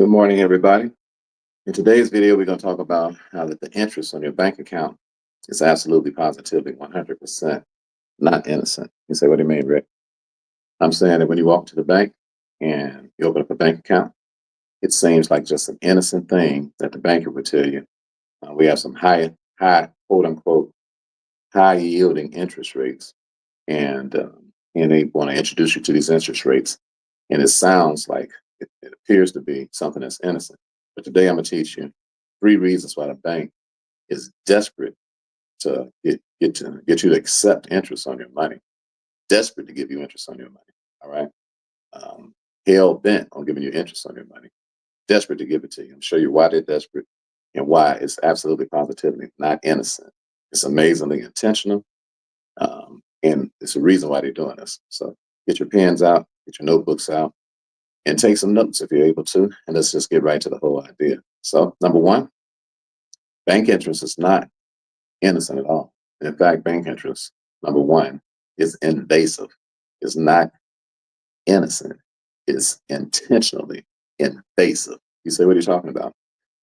Good morning, everybody. In today's video, we're going to talk about how that the interest on your bank account is absolutely positively 100% not innocent. You say, what do you mean, Rick? I'm saying that when you walk to the bank and you open up a bank account, it seems like just an innocent thing that the banker would tell you. We have some high, quote unquote, high yielding interest rates. And they want to introduce you to these interest rates. And it sounds like it appears to be something that's innocent. But today I'm going to teach you 3 reasons why the bank is desperate to get you to accept interest on your money, desperate to give you interest on your money. All right. Hell bent on giving you interest on your money, desperate to give it to you. I'm show you why they're desperate and why it's absolutely positively not innocent. It's amazingly intentional. And it's the reason why they're doing this. So get your pens out, get your notebooks out, and take some notes if you're able to. And let's just get right to the whole idea. So number 1, bank interest is not innocent at all. In fact, bank interest, number 1, is invasive. It's not innocent. It's intentionally invasive. You say, what are you talking about?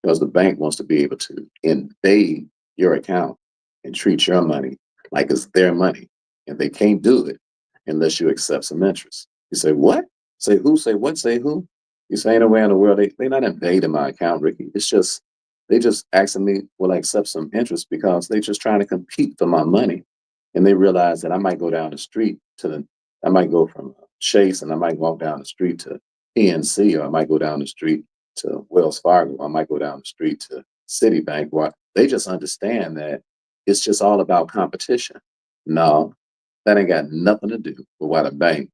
Because the bank wants to be able to invade your account and treat your money like it's their money. And they can't do it unless you accept some interest. You say, what? Say who? Say what? Say who? You say, ain't nowhere in the world. They're not invading my account, Ricky. It's just, they just asking me, will I accept some interest because they just trying to compete for my money. And they realize that I might go down the street I might go from Chase and I might walk down the street to PNC, or I might go down the street to Wells Fargo. I might go down the street to Citibank, where they just understand that it's just all about competition. No, that ain't got nothing to do with why the bank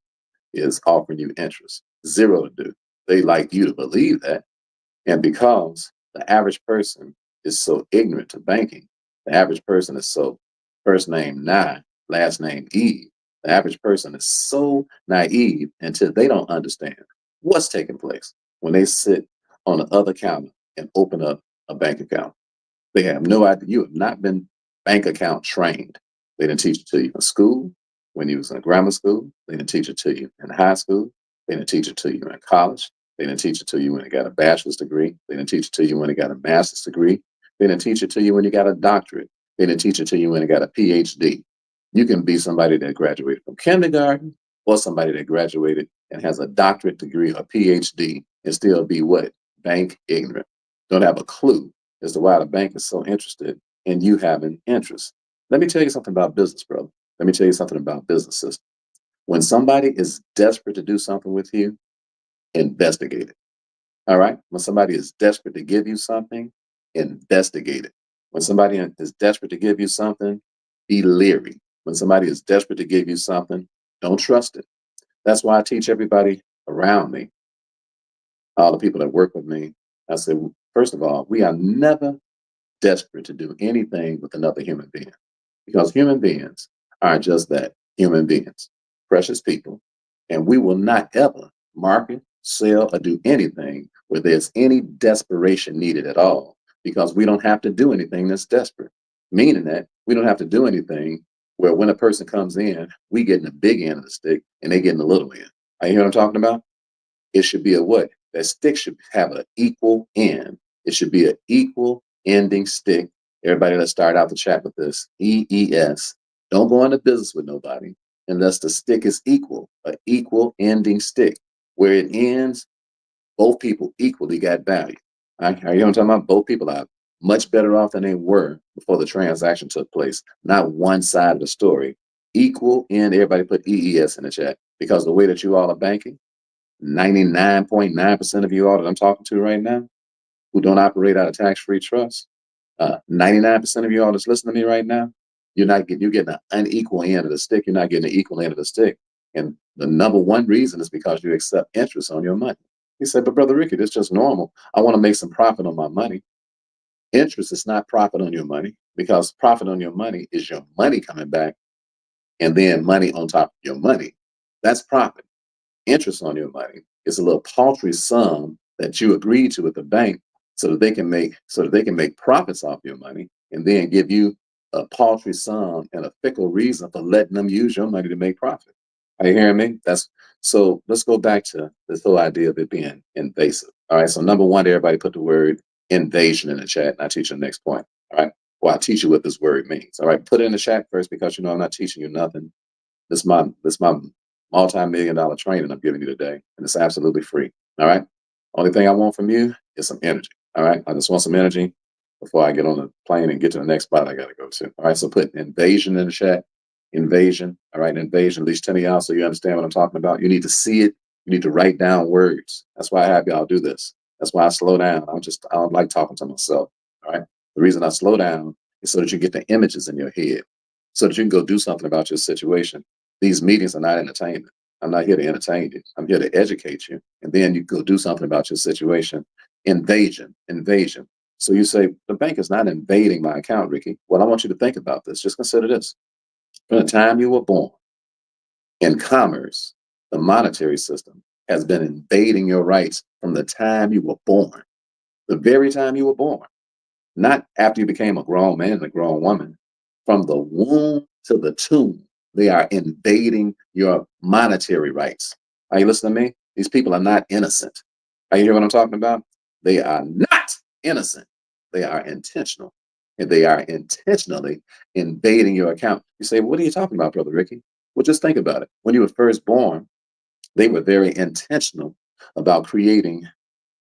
is offering you interest. Zero to do. They like you to believe that. And because the average person is so ignorant to banking, the average person is so first name Nye, last name Eve. The average person is so naive until they don't understand what's taking place when they sit on the other counter and open up a bank account. They have no idea. You have not been bank account trained. They didn't teach it to you in school, when you was in grammar school. They didn't teach it to you in high school. They didn't teach it to you in college. They didn't teach it to you when you got a bachelor's degree. They didn't teach it to you when you got a master's degree. They didn't teach it to you when you got a doctorate. They didn't teach it to you when you got a PhD. You can be somebody that graduated from kindergarten or somebody that graduated and has a doctorate degree or PhD and still be what? Bank ignorant. Don't have a clue as to why the bank is so interested in you having interest. Let me tell you something about business, bro. Let me tell you something about business system. When somebody is desperate to do something with you, investigate it. All right? When somebody is desperate to give you something, investigate it. When somebody is desperate to give you something, be leery. When somebody is desperate to give you something, don't trust it. That's why I teach everybody around me, all the people that work with me. I say, first of all, we are never desperate to do anything with another human being, because human beings are just that, human beings, precious people. And we will not ever market, sell, or do anything where there's any desperation needed at all, because we don't have to do anything that's desperate. Meaning that we don't have to do anything where when a person comes in, we getting the big end of the stick and they getting the little end. Are you hear what I'm talking about? It should be a what? That stick should have an equal end. It should be an equal ending stick. Everybody, let's start out the chat with this. EES. Don't go into business with nobody unless the stick is equal, an equal ending stick. Where it ends, both people equally got value. Are you know what I'm talking about? Both people are much better off than they were before the transaction took place. Not one side of the story. Equal end, everybody put EES in the chat, because the way that you all are banking, 99.9% of you all that I'm talking to right now who don't operate out of tax-free trust, 99% of you all that's listening to me right now, you're getting an unequal end of the stick. You're not getting an equal end of the stick. And the number 1 reason is because you accept interest on your money. He said, but Brother Ricky, that's just normal. I want to make some profit on my money. Interest is not profit on your money, because profit on your money is your money coming back and then money on top of your money. That's profit. Interest on your money is a little paltry sum that you agreed to with the bank so that they can make profits off your money, and then give you a paltry sum and a fickle reason for letting them use your money to make profit. Are you hearing me? So let's go back to this whole idea of it being invasive. All right. So number one, everybody put the word invasion in the chat, and I teach you the next point. All right. Well, I teach you what this word means. All right. Put it in the chat first because you know I'm not teaching you nothing. This my multi-million-dollar training I'm giving you today, and it's absolutely free. All right. Only thing I want from you is some energy. All right. I just want some energy before I get on the plane and get to the next spot I gotta go to. All right. So put invasion in the chat. Invasion. All right. Invasion. At least 10 of y'all so you understand what I'm talking about. You need to see it. You need to write down words. That's why I have y'all do this. That's why I slow down. I don't like talking to myself. All right. The reason I slow down is so that you get the images in your head, so that you can go do something about your situation. These meetings are not entertainment. I'm not here to entertain you. I'm here to educate you. And then you go do something about your situation. Invasion, invasion. So you say, the bank is not invading my account, Ricky. Well, I want you to think about this. Just consider this. From the time you were born, in commerce, the monetary system has been invading your rights from the time you were born, the very time you were born, not after you became a grown man and a grown woman. From the womb to the tomb, they are invading your monetary rights. Are you listening to me? These people are not innocent. Are you hear what I'm talking about? They are not innocent. They are intentional. And they are intentionally invading your account. You say, what are you talking about, Brother Ricky? Well, just think about it. When you were first born, they were very intentional about creating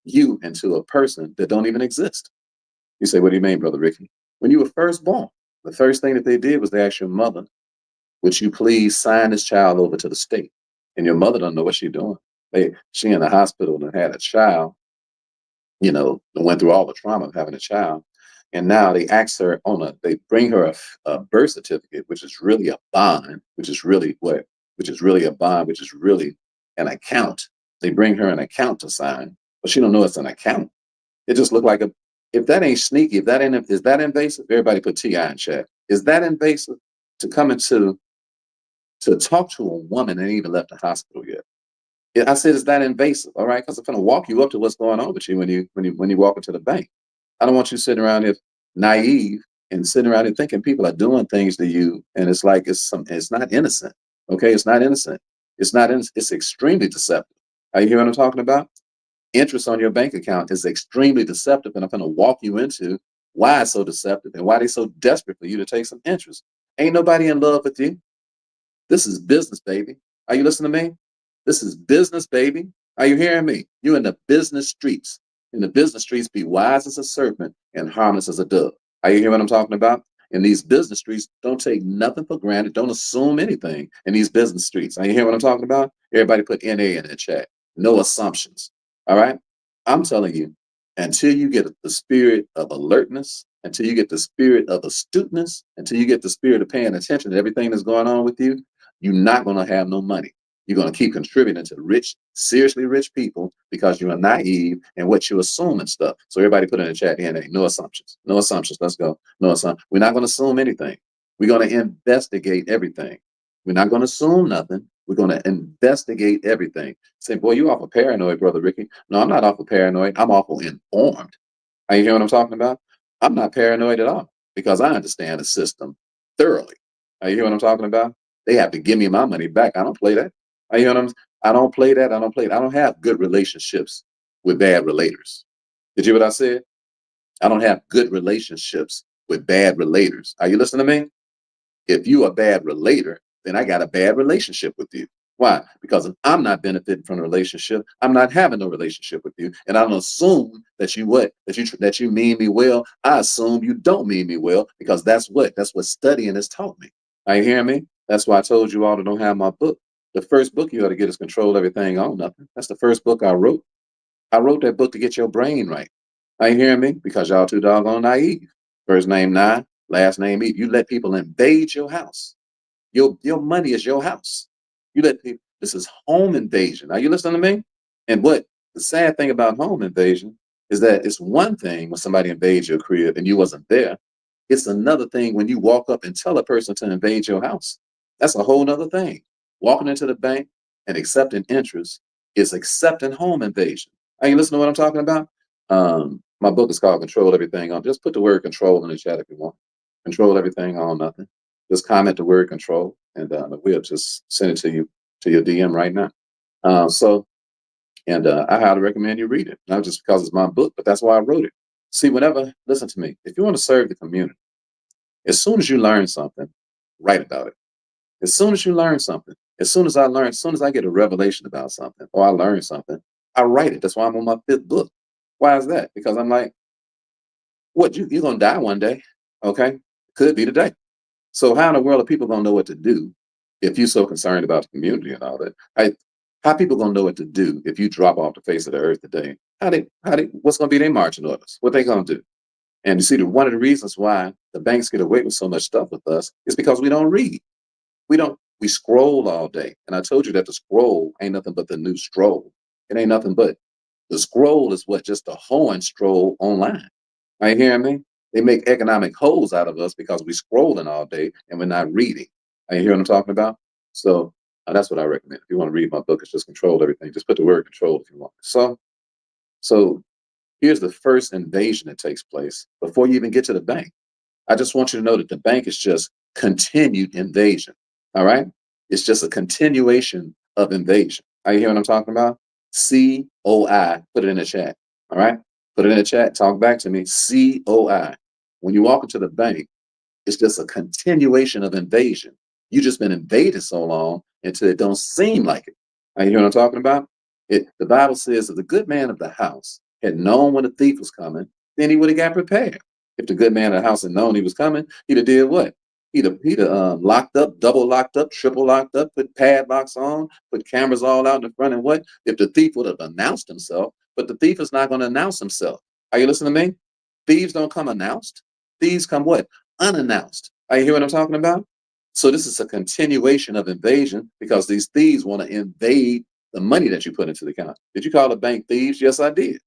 you into a person that don't even exist. You say, what do you mean, Brother Ricky? When you were first born, the first thing that they did was they asked your mother, would you please sign this child over to the state? And your mother don't know what she's doing. She in the hospital and had a child, went through all the trauma of having a child. And now they ask her they bring her a birth certificate, which is really a bond, which is really a bond, which is really an account. They bring her an account to sign, but she don't know it's an account. It just looked like if that ain't sneaky, is that invasive? Everybody put TI in chat. Is that invasive to come to talk to a woman and ain't even left the hospital yet? I said, is that invasive? All right, because I'm going to walk you up to what's going on with you when you walk into the bank. I don't want you sitting around here naive and sitting around here thinking people are doing things to you, and it's like it's not innocent. Okay, it's not innocent. It's not innocent. It's extremely deceptive. Are you hearing what I'm talking about? Interest on your bank account is extremely deceptive, and I'm going to walk you into why it's so deceptive and why they're so desperate for you to take some interest. Ain't nobody in love with you. This is business, baby. Are you listening to me? This is business, baby. Are you hearing me? You in the business streets. In the business streets, be wise as a serpent and harmless as a dove. Are you hearing what I'm talking about? In these business streets, don't take nothing for granted. Don't assume anything in these business streets. Are you hearing what I'm talking about? Everybody put NA in the chat. No assumptions. All right? I'm telling you, until you get the spirit of alertness, until you get the spirit of astuteness, until you get the spirit of paying attention to everything that's going on with you, you're not going to have no money. You're going to keep contributing to rich, seriously rich people because you are naive and what you assume and stuff. So everybody put in the chat, NA, no assumptions. No assumptions. Let's go. No assumptions. We're not going to assume anything. We're going to investigate everything. We're not going to assume nothing. We're going to investigate everything. Say, boy, you awful paranoid, Brother Ricky. No, I'm not awful paranoid. I'm awful informed. Are you hearing what I'm talking about? I'm not paranoid at all because I understand the system thoroughly. Are you hearing what I'm talking about? They have to give me my money back. I don't play that. Are you hearing what I don't play that. I don't play that. I don't have good relationships with bad relators. Did you hear what I said? I don't have good relationships with bad relators. Are you listening to me? If you are a bad relator, then I got a bad relationship with you. Why? Because if I'm not benefiting from the relationship, I'm not having no relationship with you. And I don't assume that that you mean me well. I assume you don't mean me well because that's what studying has taught me. Are you hearing me? That's why I told you all to don't have my book. The first book you ought to get is Control Everything on Nothing. That's the first book I wrote. I wrote that book to get your brain right. Are you hearing me? Because y'all too doggone naive. First name Nye, last name Eve. You let people invade your house. Your money is your house. You let people, this is home invasion. Are you listening to me? And what the sad thing about home invasion is that it's one thing when somebody invades your crib and you wasn't there. It's another thing when you walk up and tell a person to invade your house. That's a whole nother thing. Walking into the bank and accepting interest is accepting home invasion. Are you listening to what I'm talking about? My book is called Control Everything on. Just put the word control in the chat if you want. Control everything on nothing. Just comment the word control, and we'll just send it to you to your DM right now. I highly recommend you read it, not just because it's my book, but that's why I wrote it. See, listen to me, if you want to serve the community, as soon as you learn something, write about it. As soon as you learn something, as soon as I get a revelation about something or I learn something, I write it. That's why I'm on my fifth book. Why is that? Because I'm like, you're gonna die one day. Okay. Could be today. So how in the world are people gonna know what to do if you're so concerned about the community and all that? How people gonna know what to do if you drop off the face of the earth today? What's gonna be their marching orders? What they gonna do? And you see, one of the reasons why the banks get away with so much stuff with us is because we don't read. We scroll all day. And I told you that the scroll ain't nothing but the new stroll. It ain't nothing but the scroll is what just a horn stroll online. Are you hearing me? They make economic holes out of us because we scrolling all day and we're not reading. Are you hearing what I'm talking about? So that's what I recommend. If you want to read my book, it's just control everything. Just put the word control if you want. So here's the first invasion that takes place before you even get to the bank. I just want you to know that the bank is just continued invasion. All right. It's just a continuation of invasion. Are you hearing what I'm talking about? COI. Put it in the chat. All right. Put it in the chat. Talk back to me. COI. When you walk into the bank, it's just a continuation of invasion. You just been invaded so long until it don't seem like it. Are you hearing what I'm talking about? The Bible says that the good man of the house had known when the thief was coming, then he would have got prepared. If the good man of the house had known he was coming, he'd have did what? He'd have locked up, double locked up, triple locked up, put padlocks on, put cameras all out in the front. And what? If the thief would have announced himself, but the thief is not going to announce himself. Are you listening to me? Thieves don't come announced. Thieves come what? Unannounced. Are you hear what I'm talking about? So this is a continuation of invasion because these thieves want to invade the money that you put into the account. Did you call the bank thieves? Yes, I did.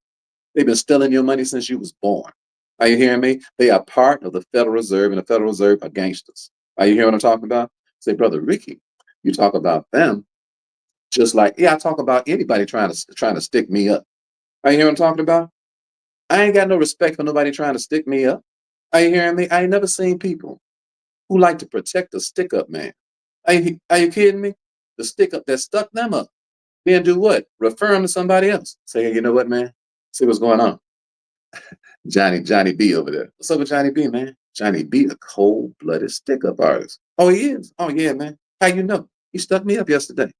They've been stealing your money since you was born. Are you hearing me? They are part of the Federal Reserve, and the Federal Reserve are gangsters. Are you hearing what I'm talking about? Say, Brother Ricky, you talk about them just like, yeah, I talk about anybody trying to stick me up. Are you hearing what I'm talking about? I ain't got no respect for nobody trying to stick me up. Are you hearing me? I ain't never seen people who like to protect a stick up man. Are you kidding me? The stick up that stuck them up. Then do what? Refer them to somebody else. Say, hey, you know what, man? See what's going on. Johnny B over there. What's up with Johnny B, man? Johnny B, a cold-blooded stick-up artist. Oh, he is? Oh, yeah, man. How you know? He stuck me up yesterday.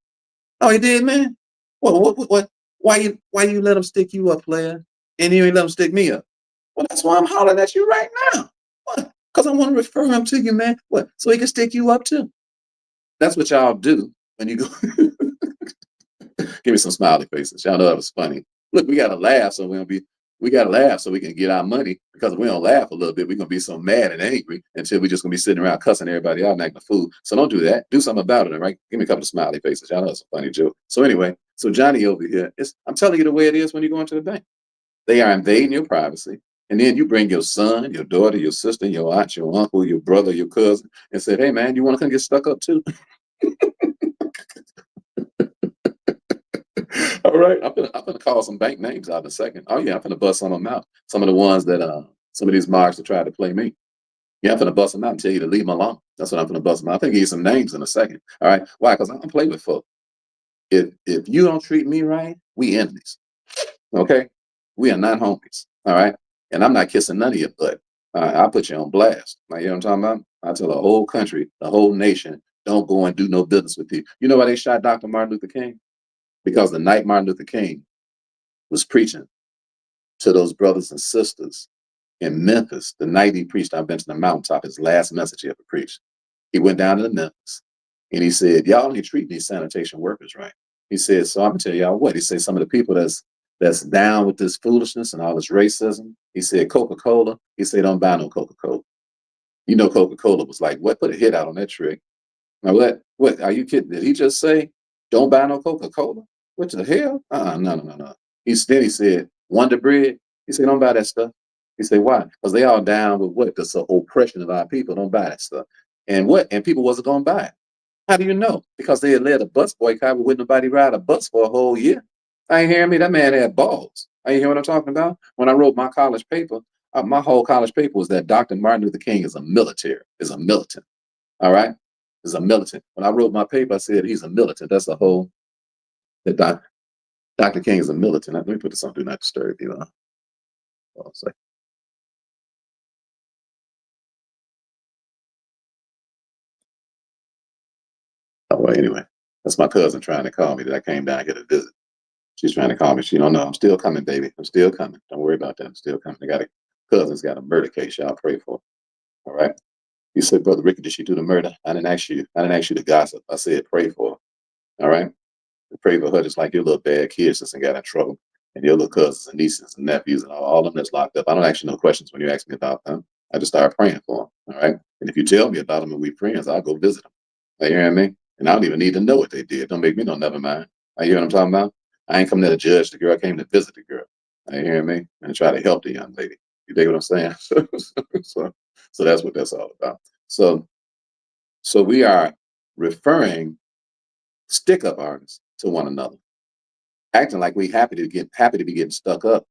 Oh, he did, man? What? Why you let him stick you up, player? And you ain't let him stick me up? Well, that's why I'm hollering at you right now. What? Because I want to refer him to you, man. What? So he can stick you up too. That's what y'all do when you go. Give me some smiley faces. Y'all know that was funny. Look, we gotta laugh so we gotta laugh so we can get our money. Because if we don't laugh a little bit, we're gonna be so mad and angry until we're just gonna be sitting around cussing everybody out and acting a fool. So don't do that. Do something about it, all right? Give me a couple of smiley faces. Y'all know it's a funny joke. So anyway, so Johnny over here, I'm telling you the way it is when you go into the bank. They are invading your privacy. And then you bring your son, your daughter, your sister, your aunt, your uncle, your brother, your cousin, and say, hey man, you want to come get stuck up too? All right, I'm gonna call some bank names out in a second. Oh yeah, I'm gonna bust some of them out. Some of the ones that some of these marks that tried to play me. Yeah, I'm gonna bust them out and tell you to leave them alone. That's what I'm gonna bust them out. I'm gonna give you some names in a second. All right, why? Because I don't play with folk. If you don't treat me right, we enemies. Okay, we are not homies. All right, and I'm not kissing none of your butt. I'll put you on blast. Like, you know what I'm talking about? I tell the whole country, the whole nation, don't go and do no business with people. You know why they shot Dr. Martin Luther King? Because the night Martin Luther King was preaching to those brothers and sisters in Memphis, the night he preached, I've been to the mountaintop, his last message he ever preached. He went down to Memphis and he said, y'all ain't treating these sanitation workers right. He said, so I'm gonna tell y'all what. He said, some of the people that's down with this foolishness and all this racism, he said, Coca-Cola, he said, don't buy no Coca-Cola. You know, Coca-Cola was like, what, put a hit out on that trick. Now what, are you kidding? Did he just say, don't buy no Coca-Cola? What the hell? No. He said, Wonder Bread. He said, don't buy that stuff. He said, why? Because they all down with what? The oppression of our people. Don't buy that stuff. And what? And people wasn't going to buy it. How do you know? Because they had led a bus boycott, but wouldn't nobody ride a bus for a whole year. I ain't hearing me. That man had balls. Are you hear what I'm talking about? When I wrote my college paper, my whole college paper was that Dr. Martin Luther King is a militant. All right? Is a militant. When I wrote my paper, I said he's a militant. That's a whole that Dr. King is a militant. Let me put this on Do Not Disturb. You know. Hold on a second. Oh, well, anyway, that's my cousin trying to call me that I came down here to visit. She's trying to call me. She don't know I'm still coming, baby. I'm still coming. Don't worry about that. I'm still coming. Cousin's got a murder case. Y'all pray for. All right. You said, Brother Ricky, did she do the murder? I didn't ask you. I didn't ask you to gossip. I said pray for her. All right. Pray for her just like your little bad kids just got in trouble. And your little cousins and nieces and nephews and all of them that's locked up. I don't ask you no questions when you ask me about them. I just start praying for them. All right. And if you tell me about them and we friends, I'll go visit them. You hearing me? And I don't even need to know what they did. Don't make me no never mind. You hear what I'm talking about? I ain't come there to judge the girl. I came to visit the girl. You hearing me? And try to help the young lady. You dig what I'm saying? So that's what that's all about. So we are referring stick-up artists to one another, acting like we happy to be getting stuck up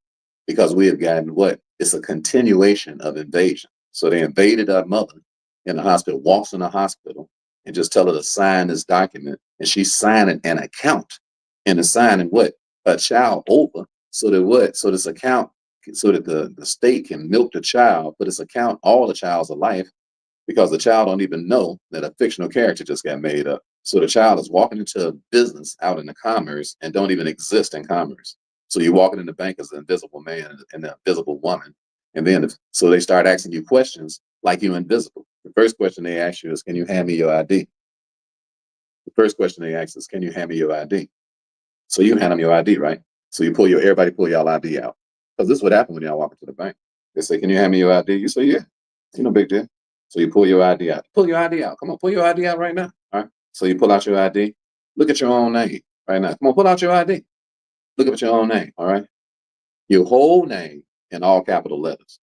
because we have gotten what? It's a continuation of invasion. So they invaded our mother in the hospital, walks in the hospital, and just tell her to sign this document, and she's signing an account and is signing what? A child over so that what? So this account, so that the state can milk the child, but this account all the child's life because the child don't even know that a fictional character just got made up. So the child is walking into a business out in the commerce and don't even exist in commerce. So you're walking in the bank as an invisible man and an invisible woman. And then, so they start asking you questions like you're invisible. The first question they ask you is, can you hand me your ID? The first question they ask is, can you hand me your ID? So you hand them your ID, right? So everybody pull y'all ID out. Because this is what happened when y'all walk into the bank. They say, can you hand me your ID? You say, yeah. You no big deal. So you pull your ID out. Pull your ID out. Come on, pull your ID out right now. All right. So you pull out your ID. Look at your own name right now. Come on, pull out your ID. Look at your own name. All right. Your whole name in all capital letters.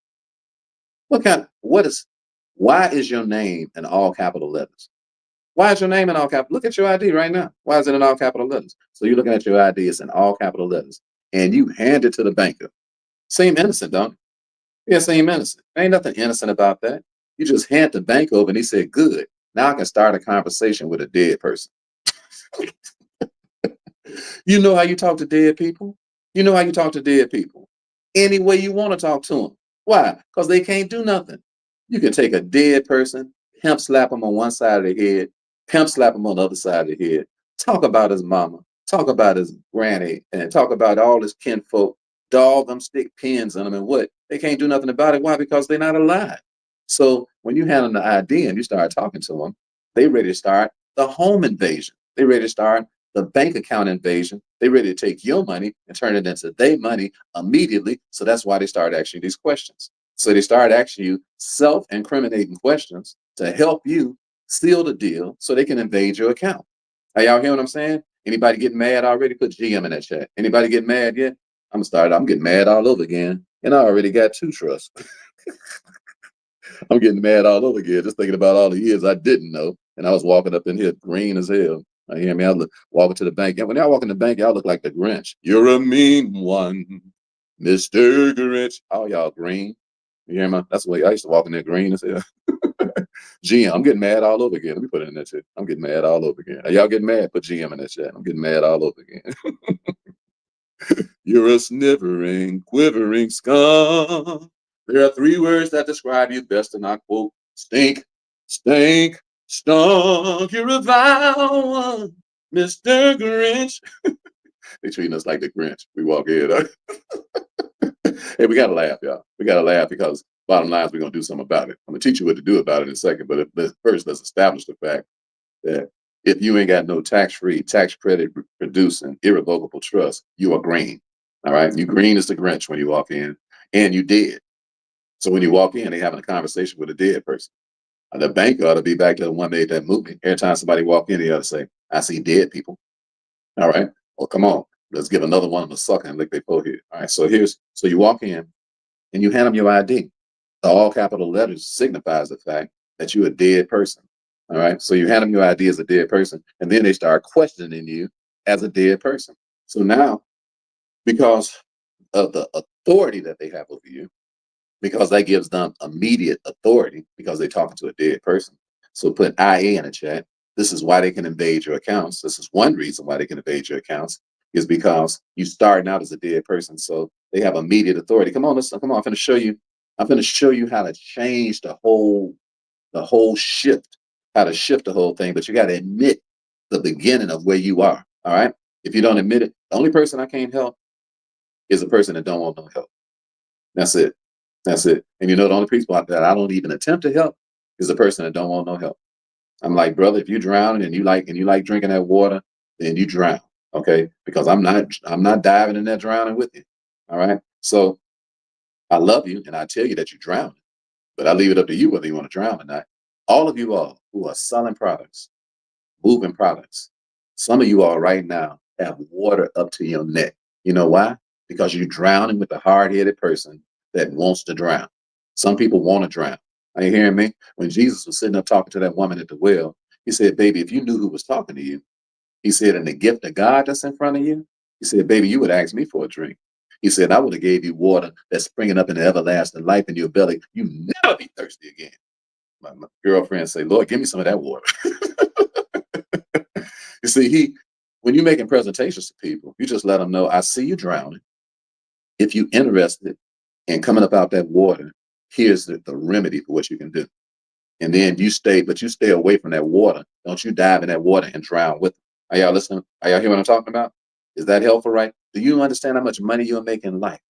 Why is your name in all capital letters? Why is your name in all capital? Look at your ID right now. Why is it in all capital letters? So you're looking at your ID, it's in all capital letters. And you hand it to the banker. Seem innocent, don't it? Yeah, seem innocent. Ain't nothing innocent about that. You just hand the bank over and he said, good. Now I can start a conversation with a dead person. You know how you talk to dead people? You know how you talk to dead people? Any way you want to talk to them. Why? Because they can't do nothing. You can take a dead person, pimp slap them on one side of the head, pimp slap them on the other side of the head, talk about his mama, talk about his granny, and talk about all his kinfolk, dog them, stick pins in them, and what? They can't do nothing about it. Why? Because they're not alive. So when you hand them the ID and you start talking to them, they ready to start the home invasion. They ready to start the bank account invasion. They ready to take your money and turn it into their money immediately. So that's why they start asking these questions. So they start asking you self-incriminating questions to help you seal the deal so they can invade your account. Are y'all hear what I'm saying? Anybody getting mad already? Put GM in that chat. Anybody getting mad yet? I'm getting mad all over again. And I already got 2 trusts. I'm getting mad all over again, just thinking about all the years I didn't know. And I was walking up in here green as hell. You hear me? I look walking to the bank. And when y'all walk in the bank, y'all look like the Grinch. You're a mean one, Mr. Grinch. All y'all green. You hear me? That's the way I used to walk in there green as hell. GM, I'm getting mad all over again. Let me put it in that chat. I'm getting mad all over again. Are y'all getting mad? Put GM in that chat. I'm getting mad all over again. You're a snivering, quivering skunk. There are 3 words that describe you best, and I quote: stink, stank, stunk. You're a vile one, Mr. Grinch. They treating us like the Grinch. We walk in. Hey, we gotta laugh, y'all. We gotta laugh because bottom line is we're gonna do something about it. I'm gonna teach you what to do about it in a second, but first let's establish the fact that if you ain't got no tax-free, tax credit producing, irrevocable trust, you are green. All right. You green as the Grinch when you walk in, and you dead. So when you walk in, they having a conversation with a dead person. And the bank ought to be back to the one made that movie. Every time somebody walk in, they ought to say, I see dead people. All right. Well, come on. Let's give another one of them a sucker and lick their forehead. All right. So you walk in and you hand them your ID. The all capital letters signifies the fact that you're a dead person. All right. So you hand them your ID as a dead person, and then they start questioning you as a dead person. So now, because of the authority that they have over you, because that gives them immediate authority because they're talking to a dead person. So put IA in the chat. This is why they can invade your accounts. This is one reason why they can invade your accounts. is because you starting out as a dead person. So they have immediate authority. Come on, listen, come on. I'm going to show you. I'm going to show you how to change the whole shift, how to shift the whole thing. But you got to admit the beginning of where you are. All right. If you don't admit it, the only person I can't help is a person that don't want no help. That's it. That's it. And you know, the only people that I don't even attempt to help is the person that don't want no help. I'm like, brother, if you're drowning and you like drinking that water, then you drown. Okay. Because I'm not diving in that drowning with you. All right. So I love you and I tell you that you're drowning, but I leave it up to you whether you want to drown or not. All of you all who are selling products, moving products, some of you all right now have water up to your neck. You know why? Because you're drowning with the hard-headed person that wants to drown. Some people want to drown. Are you hearing me? When Jesus was sitting up talking to that woman at the well, he said, baby, if you knew who was talking to you, he said, and the gift of God that's in front of you, he said, baby, you would ask me for a drink. He said, I would have gave you water that's springing up in the everlasting life in your belly. You never be thirsty again. My girlfriend say, Lord, give me some of that water. You see, when you're making presentations to people, you just let them know, I see you drowning. If you're interested in coming up out that water, here's the remedy for what you can do. And then you stay away from that water. Don't you dive in that water and drown with them. Are y'all listening? Are y'all hear what I'm talking about? Is that helpful, right? Do you understand how much money you'll make in life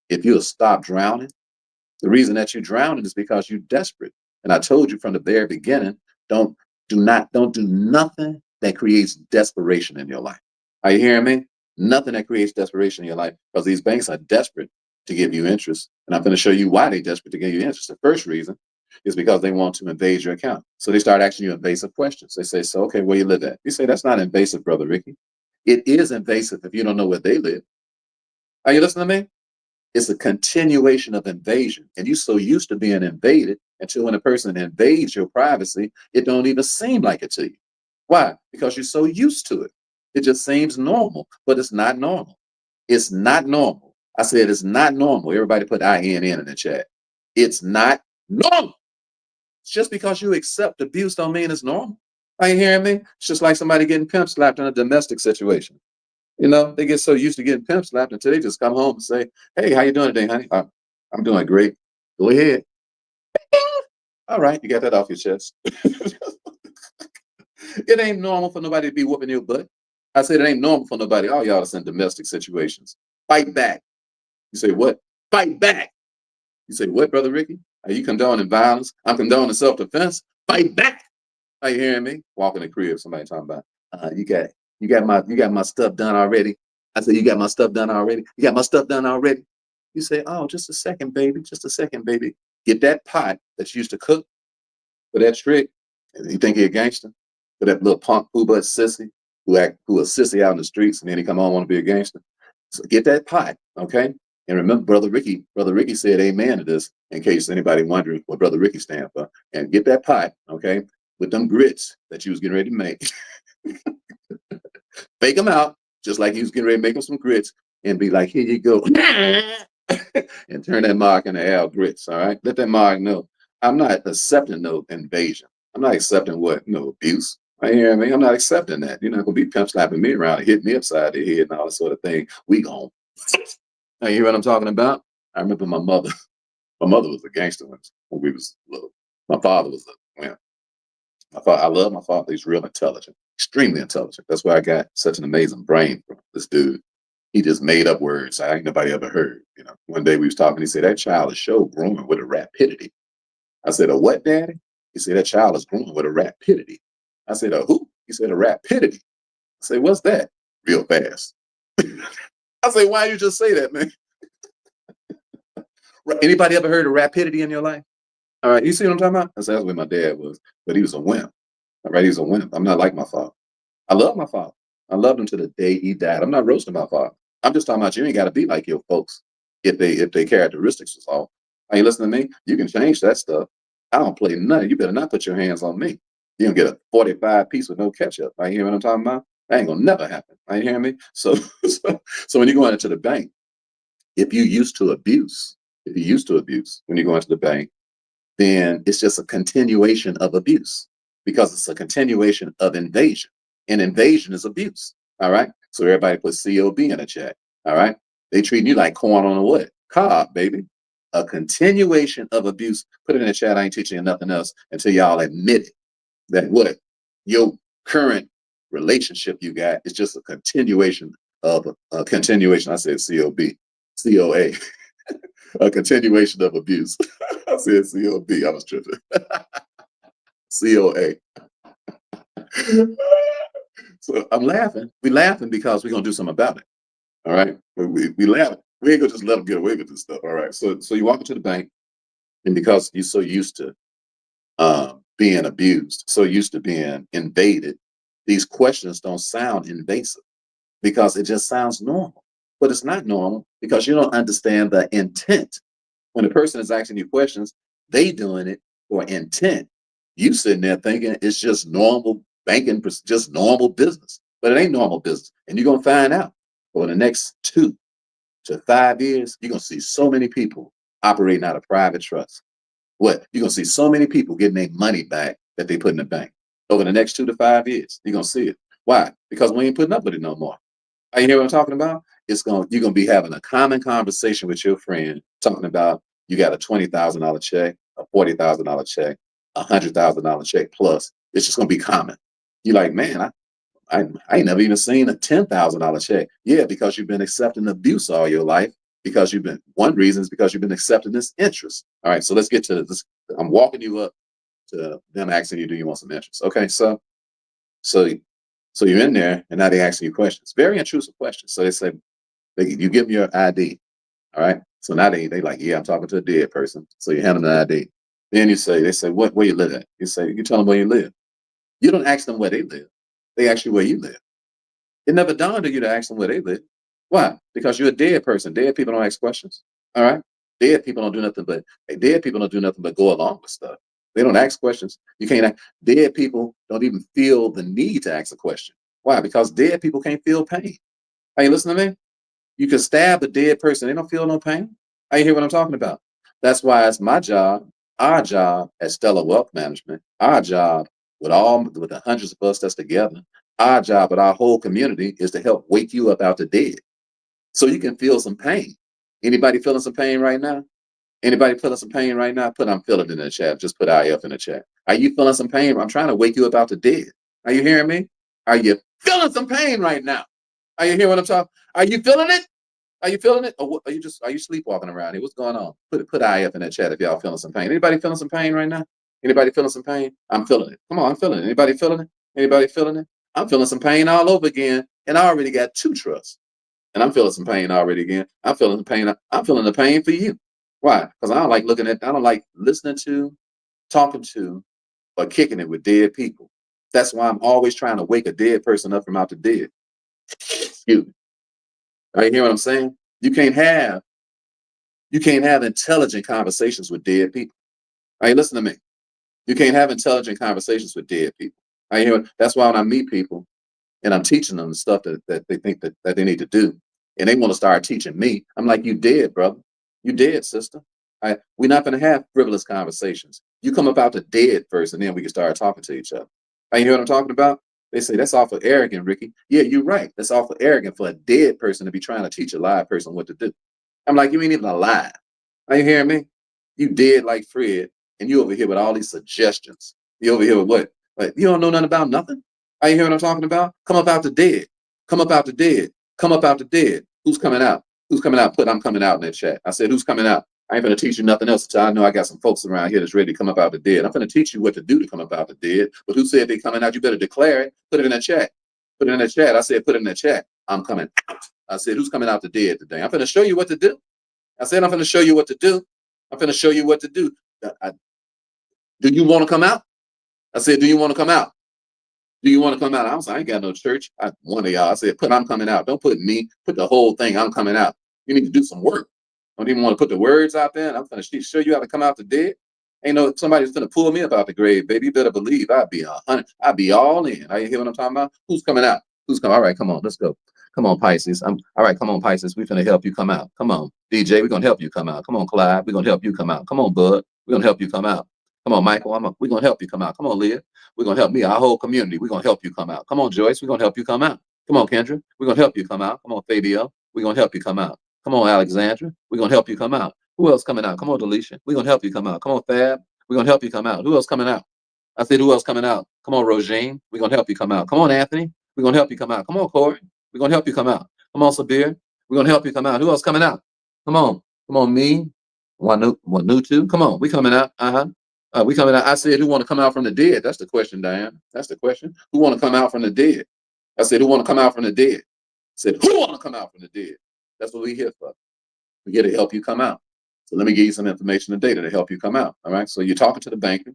if you'll stop drowning? The reason that you're drowning is because you're desperate. And I told you from the very beginning, don't do nothing that creates desperation in your life. Are you hearing me? Nothing that creates desperation in your life, because these banks are desperate to give you interest. And I'm going to show you why they're desperate to give you interest. The first reason is because they want to invade your account. So they start asking you invasive questions. They say, so, okay, where you live at? You say, that's not invasive, Brother Ricky. It is invasive if you don't know where they live. Are you listening to me? It's a continuation of invasion. And you're so used to being invaded until when a person invades your privacy, it don't even seem like it to you. Why? Because you're so used to it. It just seems normal, but it's not normal. It's not normal. I said it's not normal. Everybody put INN in the chat. It's not normal. Just because you accept abuse don't mean it's normal. Are you hearing me? It's just like somebody getting pimp slapped in a domestic situation. You know, they get so used to getting pimp slapped until they just come home and say, hey, how you doing today, honey? I'm doing great. Go ahead. All right, you got that off your chest. It ain't normal for nobody to be whooping your butt. I said it ain't normal for nobody. All y'all is in domestic situations. Fight back. You say what? Fight back. You say what, Brother Ricky? Are you condoning violence? I'm condoning self-defense. Fight back. Are you hearing me? Walk in the crib. Somebody talking about, you got my stuff done already. I said, you got my stuff done already. You got my stuff done already. You say, oh, just a second, baby. Just a second, baby. Get that pot that you used to cook for that trick. And you think he a gangster? For that little punk poo butt sissy who a sissy out in the streets, and then he come on want to be a gangster. So get that pot, okay? And remember, Brother Ricky said amen to this, in case anybody wondering what Brother Ricky stand for. And get that pot, okay, with them grits that you was getting ready to make. Bake them out, just like he was getting ready to make them some grits, and be like, here you go. And turn that mark into Al grits, all right? Let that mark know. I'm not accepting no invasion. I'm not accepting what? No abuse. I hear me. I'm not accepting that. You're not gonna be pimp slapping me around and hit me upside the head and all that sort of thing. We gon' you hear what I'm talking about? I remember my mother. My mother was a gangster when we was little. My father was a wimp. I love my father. He's real intelligent, extremely intelligent. That's why I got such an amazing brain from this dude. He just made up words I ain't nobody ever heard. You know, one day we was talking. He said that child is so growing with a rapidity. I said, a what, Daddy? He said that child is growing with a rapidity. I said, a who? He said, a rapidity. I said, what's that? Real fast. I say, why you just say that, man? Anybody ever heard of rapidity in your life? All right, you see what I'm talking about? That's where my dad was, but he was a wimp. All right, he's a wimp. I'm not like my father. I love my father. I loved him to the day he died. I'm not roasting my father. I'm just talking about you ain't got to be like your folks if they characteristics was off. Are you listening to me? You can change that stuff. I don't play nothing. You better not put your hands on me. You don't get a 45 piece with no ketchup. I hear what I'm talking about? That ain't gonna never happen. Are you hearing me? So when you go into the bank, if you used to abuse, when you go into the bank, then it's just a continuation of abuse because it's a continuation of invasion. And invasion is abuse. All right. So everybody put COB in the chat. All right. They treating you like corn on a what? Cob, baby. A continuation of abuse. Put it in the chat. I ain't teaching you nothing else until y'all admit it. That what? Your current relationship you got is just a continuation of a continuation. I said COB. COA. A continuation of abuse. I said COB. I was tripping. COA. So I'm laughing. We laughing because we're gonna do something about it. All right. We laughing. We ain't gonna just let them get away with this stuff. All right. So you walk into the bank, and because you're so used to being abused, so used to being invaded, these questions don't sound invasive because it just sounds normal. But it's not normal because you don't understand the intent. When a person is asking you questions, they doing it for intent. You sitting there thinking it's just normal banking, just normal business. But it ain't normal business. And you're going to find out over the next 2 to 5 years, you're going to see so many people operating out of private trust. What? You're going to see so many people getting their money back that they put in the bank. Over the next 2 to 5 years, you're going to see it. Why? Because we ain't putting up with it no more. Are you hear what I'm talking about? You're gonna be having a common conversation with your friend, talking about you got a $20,000 check, a $40,000 check, a $100,000 check plus. It's just gonna be common. You're like, man, I ain't never even seen a $10,000 check. Yeah, because you've been accepting abuse all your life. Because one reason is because you've been accepting this interest. All right, so let's get to this. I'm walking you up to them asking you, do you want some interest? Okay, so you're in there, and now they asking you questions, very intrusive questions. So they say, you give them your ID, all right? So now they like, yeah, I'm talking to a dead person. So you hand them the ID. Then they say, where you live at? You tell them where you live. You don't ask them where they live. They ask you where you live. It never dawned on you to ask them where they live. Why? Because you're a dead person. Dead people don't ask questions. All right? Dead people don't do nothing but go along with stuff. They don't ask questions. You can't ask. Dead people don't even feel the need to ask a question. Why? Because dead people can't feel pain. Are you listening to me? You can stab a dead person. They don't feel no pain. Are you hear what I'm talking about? That's why it's my job, our job at Stellar Wealth Management, our job with the hundreds of us that's together, our job with our whole community is to help wake you up out the dead so you can feel some pain. Anybody feeling some pain right now? Anybody feeling some pain right now? Put I'm feeling it in the chat. Just put IF in the chat. Are you feeling some pain? I'm trying to wake you up out the dead. Are you hearing me? Are you feeling some pain right now? Are you hearing what I'm talking? Are you feeling it? Are you feeling it? Or are you sleepwalking around here? What's going on? Put IF in the chat if y'all feeling some pain. Anybody feeling some pain right now? Anybody feeling some pain? I'm feeling it. Come on, I'm feeling it. Anybody feeling it? Anybody feeling it? I'm feeling some pain all over again. And I already got 2 trusts. And I'm feeling some pain already again. I'm feeling the pain. I'm feeling the pain for you. Why? Because I don't like listening to, talking to, or kicking it with dead people. That's why I'm always trying to wake a dead person up from out the dead. Excuse me. Are you hear what I'm saying? You can't have intelligent conversations with dead people. Are you listening to me? You can't have intelligent conversations with dead people. Are you hear? That's why when I meet people and I'm teaching them the stuff that they think that they need to do, and they want to start teaching me, I'm like, you dead, brother. You dead, sister. We're not going to have frivolous conversations. You come up out the dead first, and then we can start talking to each other. Are you hear what I'm talking about? They say that's awful arrogant, Ricky. Yeah, you're right. That's awful arrogant for a dead person to be trying to teach a live person what to do. I'm like, you ain't even alive. Are you hearing me? You dead like Fred, and you over here with all these suggestions. You over here with what? Like, you don't know nothing about nothing? Are you hearing what I'm talking about? Come up out the dead. Come up out the dead. Come up out the dead. Who's coming out? Who's coming out? Put I'm coming out in that chat. I said, who's coming out? I ain't gonna teach you nothing else until I know I got some folks around here that's ready to come up out the dead. I'm gonna teach you what to do to come up out the dead. But who said they coming out? You better declare it. Put it in the chat. Put it in the chat. I said, put it in the chat. I'm coming out. I said, who's coming out the dead today? I'm gonna show you what to do. I said, I'm gonna show you what to do. I'm gonna show you what to do. Do you want to come out? I said, do you want to come out? Do you want to come out? I was like, I ain't got no church. One of y'all, I said, put I'm coming out. Don't put me. Put the whole thing. I'm coming out. You need to do some work. Don't even want to put the words out there. And I'm going to show you how to come out the dead. Ain't no somebody's going to pull me up out the grave, baby. You better believe I'd be 100. I'd be all in. Are you hear what I'm talking about? Who's coming out? Who's coming? All right, come on. Let's go. Come on, Pisces. All right, come on, Pisces. We're going to help you come out. Come on, DJ. We're going to help you come out. Come on, Clyde. We're going to help you come out. Come on, Bud. We're going to help you come out. Come on, Michael. We're going to help you come out. Come on, Leah. We're going to help me, our whole community. We're going to help you come out. Come on, Joyce. We're going to help you come out. Come on, Kendra. We're going to help you come out. Come on, Fabio. We're going to help you come out. Come on, Alexandra. We're going to help you come out. Who else coming out? Come on, Delisha. We're going to help you come out. Come on, Fab. We're going to help you come out. Who else coming out? I said, who else coming out? Come on, Rogine. We're going to help you come out. Come on, Anthony. We're going to help you come out. Come on, Corey. We're going to help you come out. Come on, Sabir. We're going to help you come out. Who else coming out? Come on. Come on, me. Wanutu. Come on. We coming out. We coming out. I said, who want to come out from the dead? That's the question, Diane. That's the question. Who want to come out from the dead? I said, who want to come out from the dead? I said, who want to come out from the dead? That's what we're here for. We're here to help you come out. So let me give you some information and data to help you come out. All right. So you're talking to the banker.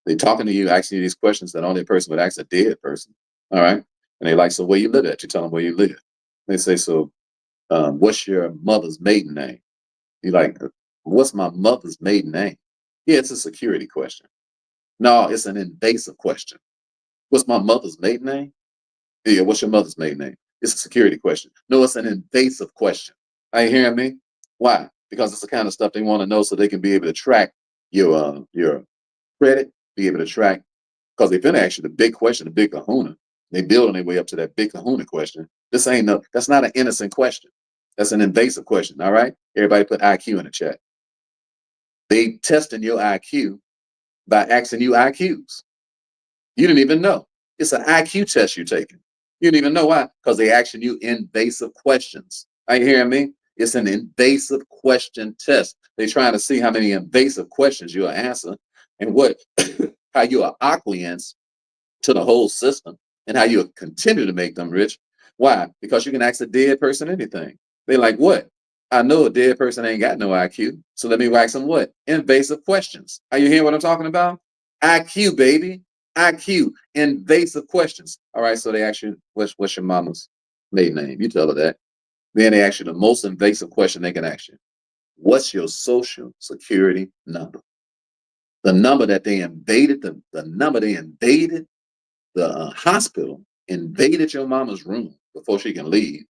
They're talking to you, asking you these questions that only a person would ask a dead person. All right. And they like, so where you live at? You tell them where you live. They say, so what's your mother's maiden name? You're like, what's my mother's maiden name? Yeah, it's a security question. No, it's an invasive question. What's my mother's maiden name? Yeah, what's your mother's maiden name? It's a security question. No, it's an invasive question. Are you hearing me? Why? Because it's the kind of stuff they want to know so they can be able to track your credit, be able to track, because they've been actually the big question, the big kahuna. They building their way up to that big kahuna question. That's not an innocent question. That's an invasive question. All right. Everybody put IQ in the chat. They testing your IQ by asking you IQs. You didn't even know. It's an IQ test you're taking. You didn't even know why, because they asking you invasive questions. Are you hearing me? It's an invasive question test. They're trying to see how many invasive questions you'll answer and how you're acquiesce to the whole system and how you'll continue to make them rich. Why? Because you can ask a dead person anything. They're like, what? I know a dead person ain't got no IQ. So let me ask them what? Invasive questions. Are you hearing what I'm talking about? IQ, baby. IQ. Invasive questions. All right. So they ask you, what's your mama's maiden name? You tell her that. Then they ask you the most invasive question they can ask you. What's your social security number? The number that they invaded, the number they invaded, the hospital invaded your mama's room before she can leave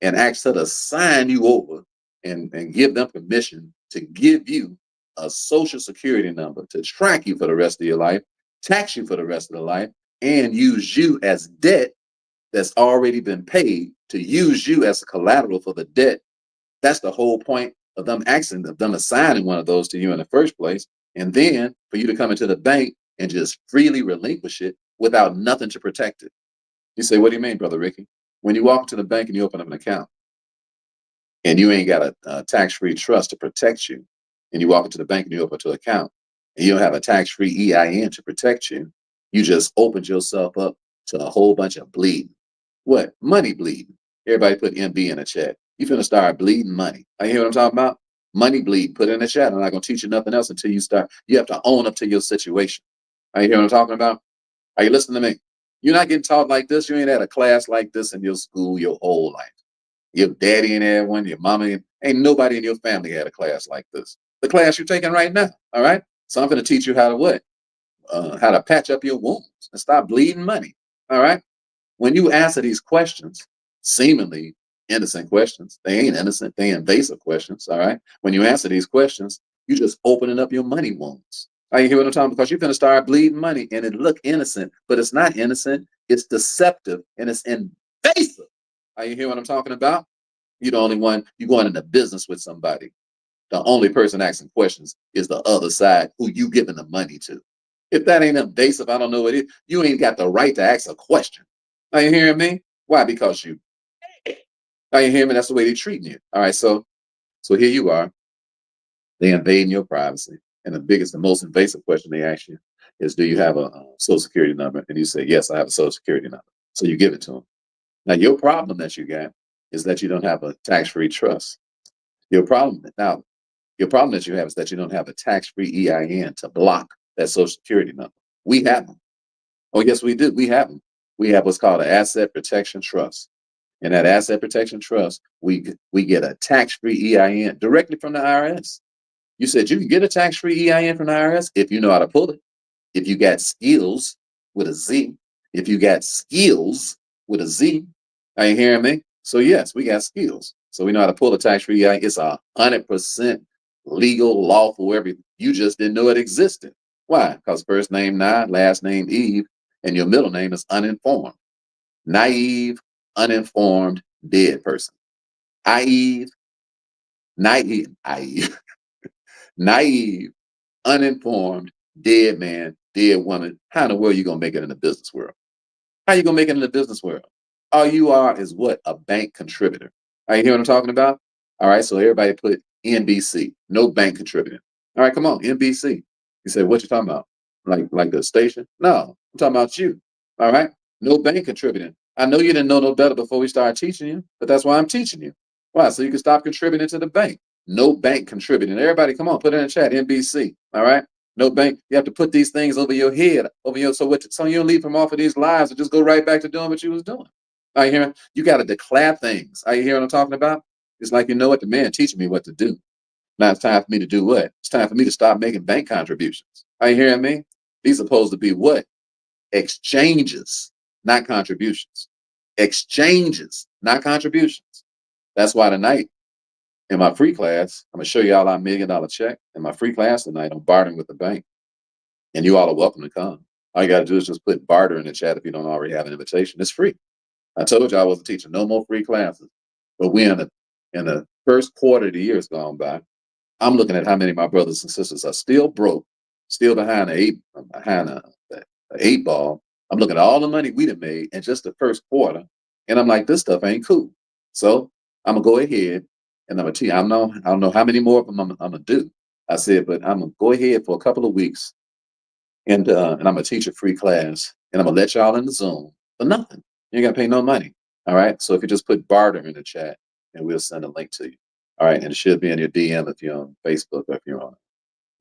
and asked her to sign you over and give them permission to give you a social security number to track you for the rest of your life, tax you for the rest of the life, and use you as debt that's already been paid, to use you as collateral for the debt. That's the whole point of them assigning one of those to you in the first place. And then for you to come into the bank and just freely relinquish it without nothing to protect it. You say, what do you mean, Brother Ricky? When you walk to the bank and you open up an account and you ain't got a tax-free trust to protect you, and you walk into the bank and you open an account and you don't have a tax-free EIN to protect you, you just opened yourself up to a whole bunch of bleeding. What? Money bleeding. Everybody put MB in the chat. You finna start bleeding money. You hear what I'm talking about? Money bleed. Put it in the chat. I'm not gonna teach you nothing else until you start. You have to own up to your situation. You hear what I'm talking about? Are you listening to me? You're not getting taught like this. You ain't had a class like this in your school your whole life. Your daddy ain't had one. Your mama ain't nobody in your family had a class like this. The class you're taking right now. All right. So I'm gonna teach you how to what? How to patch up your wounds and stop bleeding money. All right. When you answer these questions, seemingly innocent questions, they ain't innocent, they invasive questions, all right? When you answer these questions, you just opening up your money wounds. You hear what I'm talking about? Because you're going to start bleeding money and it look innocent, but it's not innocent, it's deceptive and it's invasive. You hear what I'm talking about? You're the only one, you're going into business with somebody. The only person asking questions is the other side who you giving the money to. If that ain't invasive, I don't know what it is. You ain't got the right to ask a question. Are you hearing me? Why? Because you. Are you hearing me? That's the way they're treating you. All right. So here you are. They invading your privacy. And the most invasive question they ask you is, do you have a social security number? And you say, yes, I have a social security number. So you give it to them. Now, your problem that you got is that you don't have a tax-free trust. Your problem that you have is that you don't have a tax-free EIN to block that social security number. We have them. Oh, yes, we do. We have them. We have what's called an asset protection trust. And that asset protection trust, we get a tax-free EIN directly from the IRS. You said you can get a tax-free EIN from the IRS if you know how to pull it. If you got skills with a Z. If you got skills with a Z. Are you hearing me? So yes, we got skills. So we know how to pull a tax-free EIN. It's 100% legal, lawful, everything. You just didn't know it existed. Why? Because first name Nye, last name Eve, and your middle name is uninformed. Naive, uninformed, dead person. Naive, naive, uninformed, dead man, dead woman. How in the world are you gonna make it in the business world? How you gonna make it in the business world? All you are is what? A bank contributor. Are you hear what I'm talking about? All right, so everybody put NBC, no bank contributor. All right, come on, NBC. You say, what you talking about? Like the station? No, I'm talking about you. All right, no bank contributing. I know you didn't know no better before we started teaching you, but that's why I'm teaching you. Why? So you can stop contributing to the bank. No bank contributing. Everybody, come on, put it in the chat. NBC. All right. No bank. You have to put these things over your head, over your so you don't leave from off of these lives and just go right back to doing what you was doing. Are you hearing? You got to declare things. Are you hearing what I'm talking about? It's like, you know what, the man teaching me what to do. Now it's time for me to do what? It's time for me to stop making bank contributions. Are you hearing me? These are supposed to be what? Exchanges, not contributions. Exchanges, not contributions. That's why tonight in my free class, I'm gonna show y'all our $1 million check. In my free class tonight, I'm bartering with the bank. And you all are welcome to come. All you got to do is just put barter in the chat if you don't already have an invitation. It's free. I told you I wasn't teaching no more free classes. But we in the first quarter of the year has gone by. I'm looking at how many of my brothers and sisters are still broke, still behind the 8 ball. I'm looking at all the money we done made in just the first quarter, and I'm like, this stuff ain't cool. So I'm gonna go ahead and I'm gonna tell you, I don't know how many more of them I'm gonna do. I said, but I'm gonna go ahead for a couple of weeks, and I'm gonna teach a free class, and I'm gonna let y'all in the Zoom for nothing. You ain't gotta pay no money. All right. So if you just put barter in the chat, and we'll send a link to you. All right, and it should be in your DM if you're on Facebook or if you're on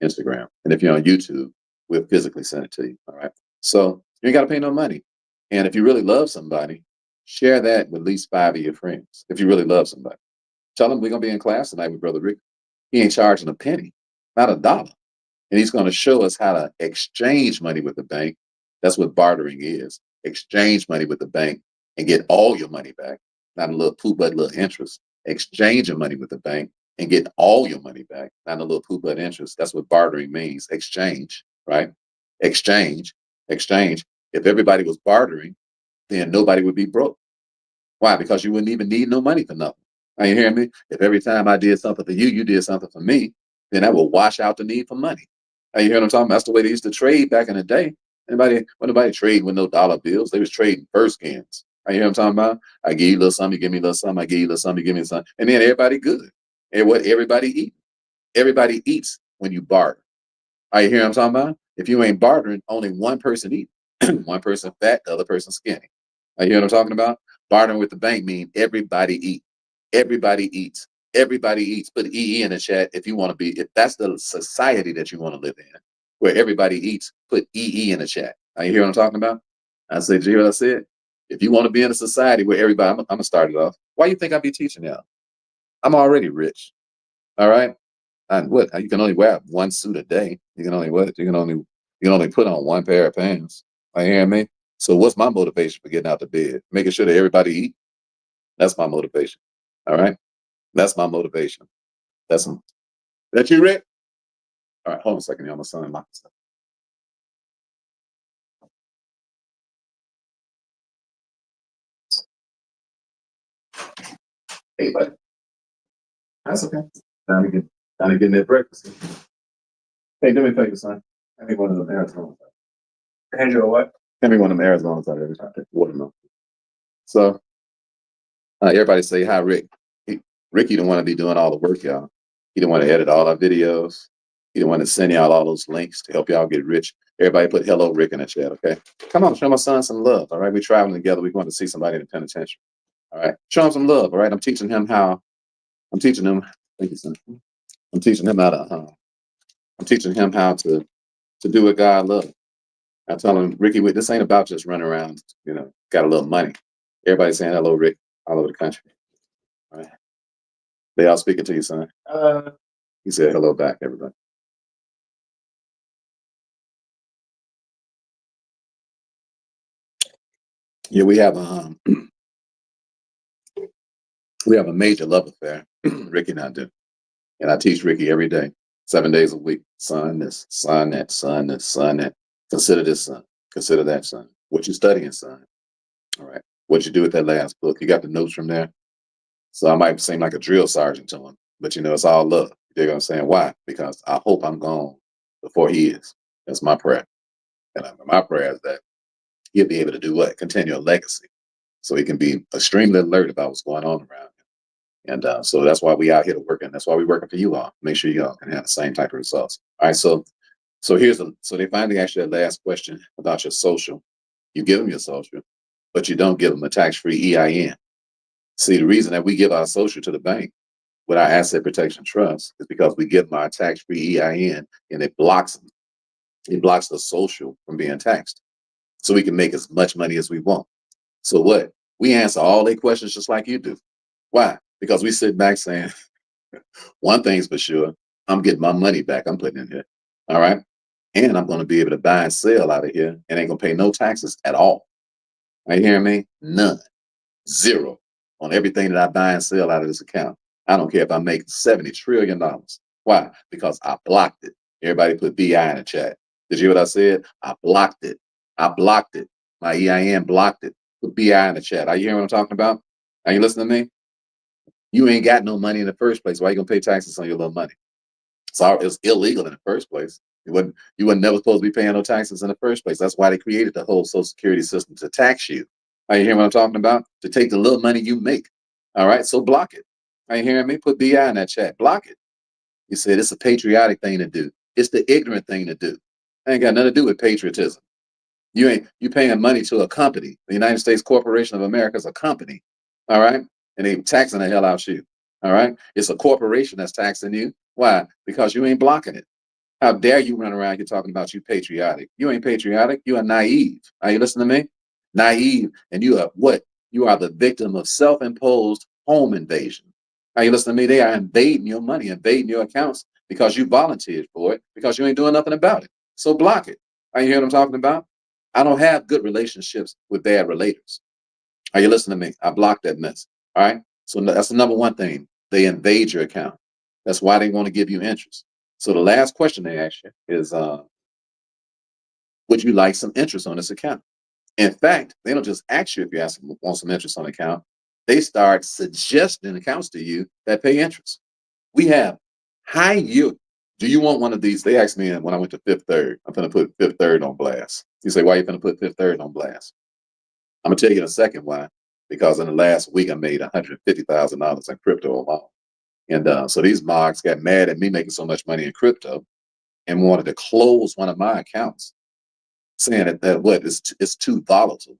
Instagram, and if you're on YouTube, we'll physically send it to you. All right. So you ain't gotta pay no money, and if you really love somebody, share that with at least 5 of your friends. If you really love somebody, tell them we're gonna be in class tonight with Brother Rick. He ain't charging a penny, not a dollar. And he's going to show us how to exchange money with the bank. That's what bartering is. Exchange money with the bank and get all your money back. Not a little poo but little interest. Exchange your money with the bank and get all your money back. Not a little poo but interest. That's what bartering means. Exchange, right? Exchange, exchange. If everybody was bartering, then nobody would be broke. Why? Because you wouldn't even need no money for nothing. Are you hearing me? If every time I did something for you, you did something for me, then that will wash out the need for money. Are you hearing what I'm talking about? That's the way they used to trade back in the day. Nobody trade with no dollar bills. They was trading first skins. Are you hearing what I'm talking about? I give you a little something, you give me a little something, I give you a little something, you give me something. And then everybody good. And what everybody eat? Everybody eats when you barter. Are you hearing what I'm talking about? If you ain't bartering, only one person eats. One person fat, the other person skinny. Are you hearing what I'm talking about? Bartering with the bank means everybody eat. Everybody eats. Everybody eats. Put EE in the chat if you want to be, if that's the society that you want to live in, where everybody eats, put EE in the chat. Are you hearing what I'm talking about? I said, did you hear what I said? If you want to be in a society where everybody, I'm going to start it off. Why you think I be teaching y'all? I'm already rich. All right. And what? You can only wear one suit a day. You can only what? You can only put on one pair of pants. Are you hearing me? So what's my motivation for getting out of bed? Making sure that everybody eat. That's my motivation. All right. That's my motivation. That you, Rick? All right, hold on a second. I'm my son lock stuff. Hey, buddy. That's okay. Time to get that breakfast. Hey, do me a favor, son. Hand me one of them Arizonas. Hand you a what? Hand me one of them Arizonas out every time. Watermelon. So everybody say hi, Rick. Ricky don't want to be doing all the work, y'all. He don't want to edit all our videos. He don't want to send y'all all those links to help y'all get rich. Everybody put hello, Rick, in the chat, okay? Come on, show my son some love, all right? We're traveling together. We're going to see somebody in the penitentiary, all right? Show him some love, all right? I'm teaching him, thank you, son. I'm teaching him how to do what God loves. I tell him, Ricky, this ain't about just running around, got a little money. Everybody's saying hello, Rick, all over the country. All right. They all speaking to you, son. He said hello back, everybody. Yeah, we have a major love affair, Ricky and I do. And I teach Ricky every day, 7 days a week. Son this, son that, son this, son that. Consider this, son. Consider that, son. What you studying, son. All right. What'd you do with that last book? You got the notes from there? So I might seem like a drill sergeant to him, but it's all love. You dig what I'm saying? Why? Because I hope I'm gone before he is. That's my prayer. And my prayer is that he'll be able to do what? Continue a legacy. So he can be extremely alert about what's going on around him. And so that's why we out here to work, and that's why we're working for you all. Make sure you all can have the same type of results. All right. So so they finally asked you that last question about your social. You give them your social, but you don't give them a tax-free EIN. See, the reason that we give our social to the bank with our asset protection trust is because we give them our tax-free EIN, and it blocks them. It blocks the social from being taxed, so we can make as much money as we want. So what? We answer all their questions just like you do. Why? Because we sit back saying, one thing's for sure, I'm getting my money back I'm putting in here. All right. And I'm going to be able to buy and sell out of here and ain't going to pay no taxes at all. Are you hearing me? None. Zero on everything that I buy and sell out of this account. I don't care if I make $70 trillion. Why? Because I blocked it. Everybody put BI in the chat. Did you hear what I said? I blocked it. I blocked it. My EIN blocked it. Put BI in the chat. Are you hearing what I'm talking about? Are you listening to me? You ain't got no money in the first place. Why you gonna pay taxes on your little money? So it's illegal in the first place. You were never supposed to be paying no taxes in the first place. That's why they created the whole Social Security system, to tax you. Are you hearing what I'm talking about? To take the little money you make. All right, so block it. Are you hearing me? Put BI in that chat. Block it. You said it's a patriotic thing to do. It's the ignorant thing to do. Ain't got nothing to do with patriotism. You paying money to a company. The United States Corporation of America is a company. All right. And they taxing the hell out you. All right. It's a corporation that's taxing you. Why? Because you ain't blocking it. How dare you run around here talking about you patriotic? You ain't patriotic. You are naive. Are you listening to me? Naive. And you are what? You are the victim of self-imposed home invasion. Are you listening to me? They are invading your money, invading your accounts because you volunteered for it, because you ain't doing nothing about it. So block it. Are you hearing what I'm talking about? I don't have good relationships with bad relators. Are you listening to me? I blocked that mess. All right. So that's the number one thing. They invade your account. That's why they want to give you interest. So the last question they ask you is, would you like some interest on this account? In fact, they don't just ask you if you want some interest on the account. They start suggesting accounts to you that pay interest. We have high yield. Do you want one of these? They asked me when I went to Fifth Third. I'm going to put Fifth Third on blast. You say, why are you going to put Fifth Third on blast? I'm going to tell you in a second why. Because in the last week, I made $150,000 in crypto alone. And so these mogs got mad at me making so much money in crypto and wanted to close one of my accounts, saying that it's too volatile.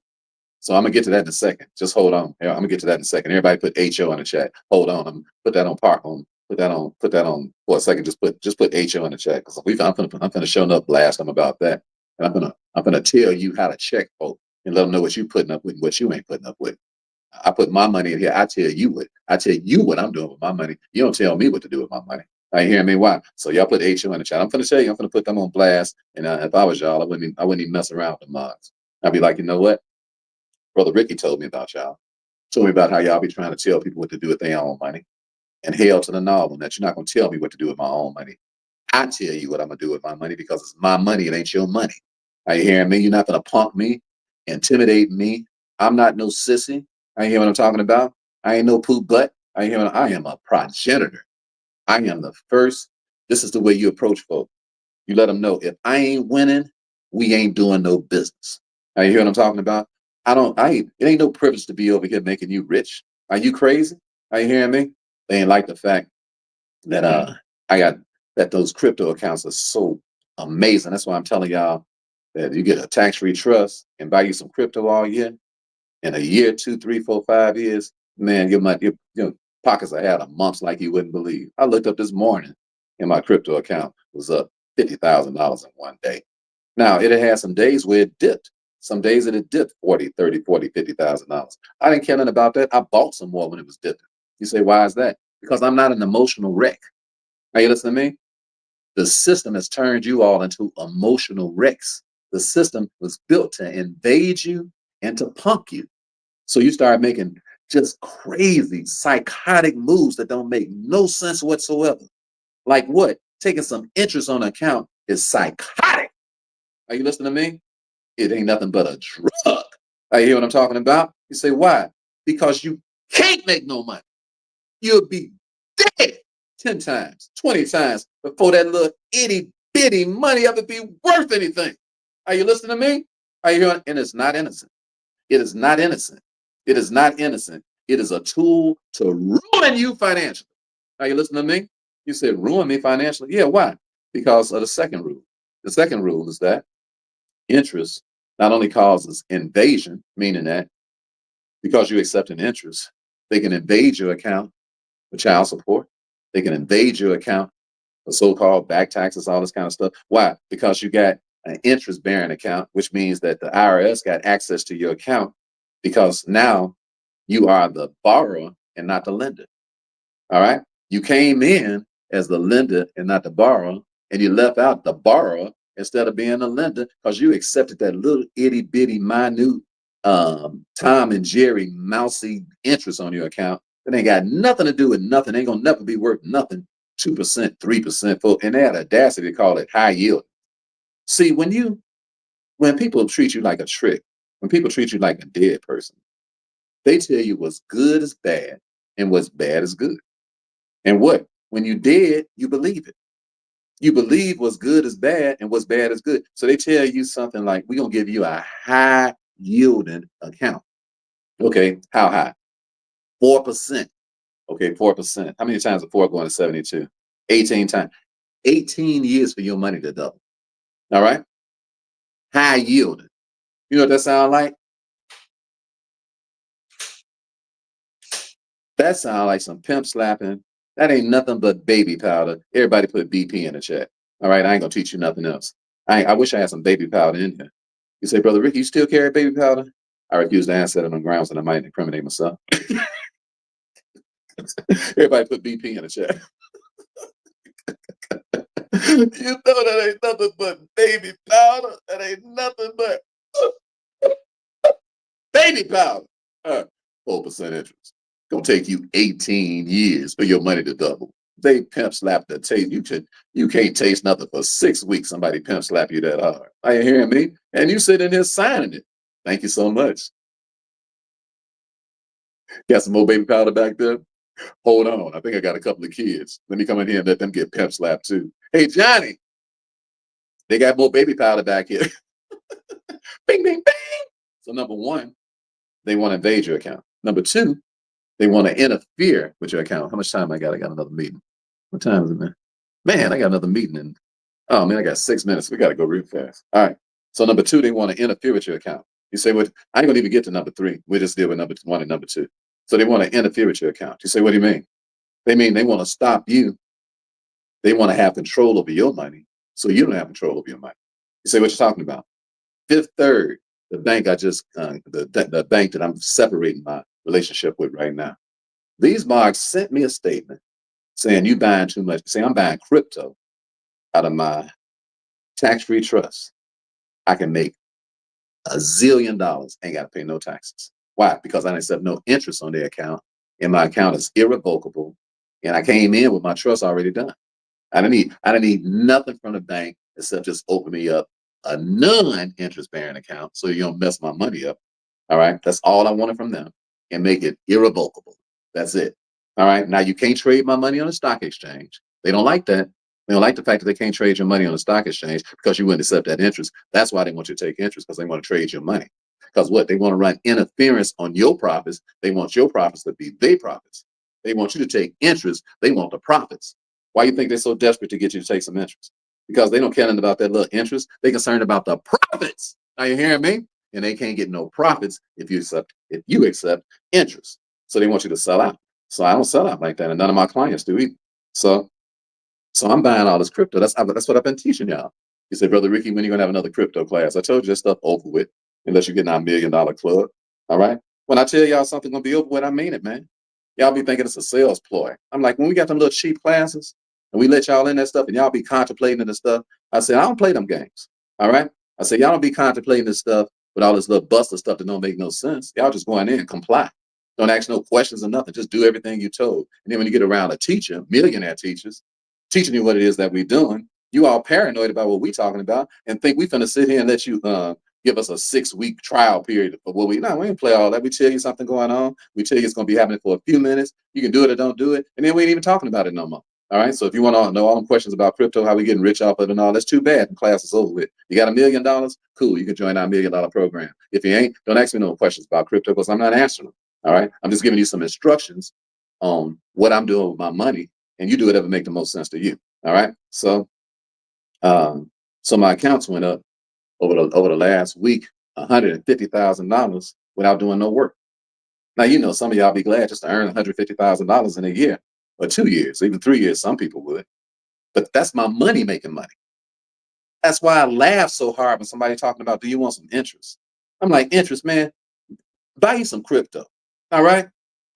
So I'm gonna get to that in a second. Just hold on. Yeah, I'm gonna get to that in a second. Everybody put HO in the chat. Hold on. I'm put that on park on. Put that on for a second. Just put HO in the chat, because I'm gonna show up blast them about that. And I'm gonna tell you how to check folk and let them know what you putting up with and what you ain't putting up with. I put my money in here. I tell you what I'm doing with my money. You don't tell me what to do with my money. Are you hearing me? Why? So y'all put HO in the chat. I'm gonna tell you. I'm gonna put them on blast. And if I was y'all, I wouldn't even mess around with the mods. I'd be like, you know what? Brother Ricky told me about y'all. Told me about how y'all be trying to tell people what to do with their own money. And hell to the novel that you're not going to tell me what to do with my own money. I tell you what I'm going to do with my money, because it's my money. It ain't your money. Are you hearing me? You're not going to punk me, intimidate me. I'm not no sissy. Are you hearing what I'm talking about? I ain't no poop butt. Are you hearing? I am a progenitor. I am the first. This is the way you approach folks. You let them know, if I ain't winning, we ain't doing no business. Are you hearing what I'm talking about? It ain't no privilege to be over here making you rich. Are you crazy? Are you hearing me? They ain't like the fact that I got that those crypto accounts are so amazing. That's why I'm telling y'all that you get a tax-free trust and buy you some crypto all year. In a year, 2, 3, 4, 5 years, man, your pockets are out of mumps like you wouldn't believe. I looked up this morning and my crypto account was up $50,000 in one day. Now, it had some days where it dipped. Some days it dipped 40, 30, 40, $50,000. I didn't care nothing about that. I bought some more when it was dipping. You say, why is that? Because I'm not an emotional wreck. Are you listening to me? The system has turned you all into emotional wrecks. The system was built to invade you and to punk you. So you start making just crazy, psychotic moves that don't make no sense whatsoever. Like what? Taking some interest on an account is psychotic. Are you listening to me? It ain't nothing but a drug. You hear what I'm talking about? You say, why? Because you can't make no money. You'll be dead 10 times, 20 times before that little itty bitty money ever be worth anything. Are you listening to me? Are you hearing? And it's not innocent. It is not innocent. It is not innocent. It is a tool to ruin you financially. Are you listening to me? You said ruin me financially. Yeah, why? Because of the second rule. The second rule is that interest not only causes invasion, meaning that because you accept an interest, they can invade your account for child support. They can invade your account for so-called back taxes, all this kind of stuff. Why? Because you got an interest-bearing account, which means that the IRS got access to your account because now you are the borrower and not the lender. All right. You came in as the lender and not the borrower, and you left out the borrower instead of being the lender because you accepted that little itty bitty minute Tom and Jerry mousy interest on your account that ain't got nothing to do with nothing. Ain't gonna never be worth nothing. 2%, 3%, and they had audacity to call it high yield. See, when people treat you like a trick, when people treat you like a dead person, they tell you what's good is bad and what's bad is good. And what? When you dead, you believe it. You believe what's good is bad and what's bad is good. So they tell you something like, we're going to give you a high yielding account. Okay, how high? 4%. Okay, 4%. How many times is 4 going to 72? 18 times. 18 years for your money to double. All right? High yielding. You know what that sounds like? That sounds like some pimp slapping. That ain't nothing but baby powder. Everybody put BP in the chat. All right, I ain't gonna teach you nothing else. I wish I had some baby powder in here. You say, Brother Ricky, you still carry baby powder? I refuse to answer that on grounds that I might incriminate myself. Everybody put BP in the chat. You know that ain't nothing but baby powder. That ain't nothing but baby powder. 4% interest. Gonna take you 18 years for your money to double. They pimp slap the taste. You can't taste nothing for 6 weeks. Somebody pimp slap you that hard. Are you hearing me? And you sitting there signing it. Thank you so much. Got some more baby powder back there? Hold on. I think I got a couple of kids. Let me come in here and let them get pimp slapped too. Hey, Johnny, they got more baby powder back here. Bing, bing, bing. So number one, they want to invade your account. Number two, they want to interfere with your account. How much time I got? I got another meeting. What time is it, man? Man, I got another meeting in, oh man, I got 6 minutes. We got to go real fast. All right. So number two, they want to interfere with your account. You say, well, I ain't gonna even get to number three. We just deal with number one and number two. So they want to interfere with your account. You say, what do you mean? They mean they want to stop you. They want to have control over your money, so you don't have control over your money. You say, what you talking about? Fifth Third, the bank I just, the bank that I'm separating my relationship with right now. These marks sent me a statement saying you buying too much. Say I'm buying crypto out of my tax-free trust. I can make $1 zillion, ain't got to pay no taxes. Why? Because I didn't accept no interest on their account, and my account is irrevocable. And I came in with my trust already done. I didn't need nothing from the bank except just open me up a non-interest bearing account so you don't mess my money up. All right. That's all I wanted from them, and make it irrevocable. That's it. All right. Now you can't trade my money on the stock exchange. They don't like that. They don't like the fact that they can't trade your money on the stock exchange because you wouldn't accept that interest. That's why they want you to take interest, because they want to trade your money. Because what? They want to run interference on your profits. They want your profits to be their profits. They want you to take interest. They want the profits. Why you think they're so desperate to get you to take some interest? Because they don't care nothing about that little interest. They're concerned about the profits. Are you hearing me? And they can't get no profits if you accept interest. So they want you to sell out. So I don't sell out like that, and none of my clients do either. So I'm buying all this crypto. That's what I've been teaching y'all. You say, Brother Ricky, when are you gonna have another crypto class? I told you that stuff over with, unless you get in our $1 million club. All right. When I tell y'all something gonna be over with, I mean it, man. Y'all be thinking it's a sales ploy. I'm like, when we got them little cheap classes and we let y'all in that stuff and y'all be contemplating this stuff, I said, I don't play them games. All right. I said, y'all don't be contemplating this stuff with all this little buster stuff that don't make no sense. Y'all just go in there and comply. Don't ask no questions or nothing. Just do everything you told. And then when you get around a teacher, millionaire teachers, teaching you what it is that we're doing, you all paranoid about what we talking about and think we finna sit here and let you give us a 6-week trial period for what we ain't play all that. We tell you something going on. We tell you it's going to be happening for a few minutes. You can do it or don't do it. And then we ain't even talking about it no more. All right. So if you want to know all them questions about crypto, how we getting rich off of it and all, that's too bad. The class is over with. You got $1 million? Cool. You can join our $1 million program. If you ain't, don't ask me no questions about crypto because I'm not answering them. All right. I'm just giving you some instructions on what I'm doing with my money, and you do whatever make the most sense to you. All right. So my accounts went up over the last week, $150,000 without doing no work. Now, some of y'all be glad just to earn $150,000 in a year or 2 years, even 3 years. Some people would, but that's my money making money. That's why I laugh so hard when somebody talking about, do you want some interest? I'm like, interest, man, buy you some crypto. All right.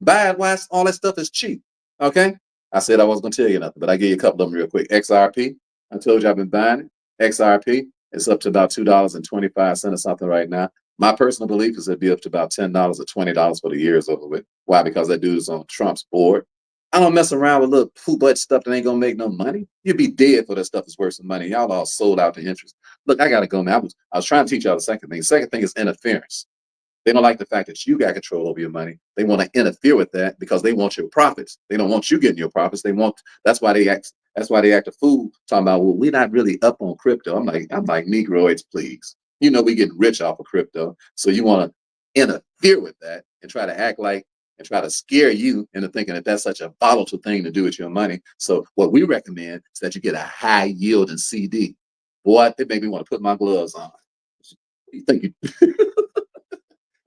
Buy it while all that stuff is cheap. Okay. I said I wasn't going to tell you nothing, but I gave you a couple of them real quick. XRP. I told you I've been buying it. XRP. It's up to about $2.25 or something right now. My personal belief is it'd be up to about $10 or $20 for the year is over with. Why? Because that dude is on Trump's board. I don't mess around with little poo-butt stuff that ain't gonna make no money. You'd be dead for that stuff that's worth some money. Y'all all sold out to interest. Look, I gotta go, man. I was trying to teach y'all the second thing. The second thing is interference. They don't like the fact that you got control over your money. They want to interfere with that because they want your profits. They don't want you getting your profits. That's why they act a fool talking about, well, we're not really up on crypto. I'm like, Negroids, please. We getting rich off of crypto. So you want to interfere with that and try to act like and try to scare you into thinking that that's such a volatile thing to do with your money. So what we recommend is that you get a high yielding CD. Boy, it made me want to put my gloves on. You think you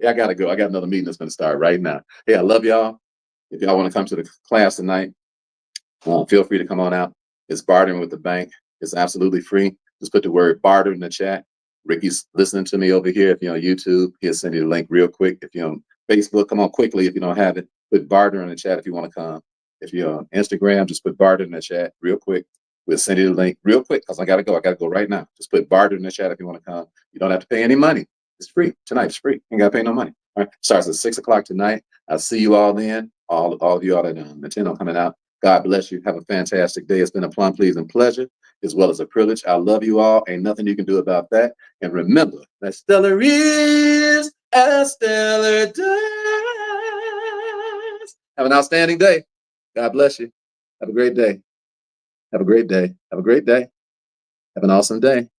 Yeah, I gotta go. I got another meeting that's gonna start right now. Hey, I love y'all. If y'all want to come to the class tonight, feel free to come on out. It's bartering with the bank. It's absolutely free. Just put the word barter in the chat. Ricky's listening to me over here. If you're on YouTube, he'll send you the link real quick. If you're on Facebook, come on quickly. If you don't have it, put barter in the chat if you want to come. If you're on Instagram, just put barter in the chat real quick. We'll send you the link real quick because I gotta go. I gotta go right now. Just put barter in the chat if you want to come. You don't have to pay any money. It's free tonight. It's free. You ain't gotta pay no money. All right. Starts at 6 o'clock tonight. I'll see you all then. All of you all that intend on coming out. God bless you. Have a fantastic day. It's been a plum pleasing pleasure as well as a privilege. I love you all. Ain't nothing you can do about that. And remember that stellar is as stellar does. Have an outstanding day. God bless you. Have a great day. Have a great day. Have a great day. Have an awesome day.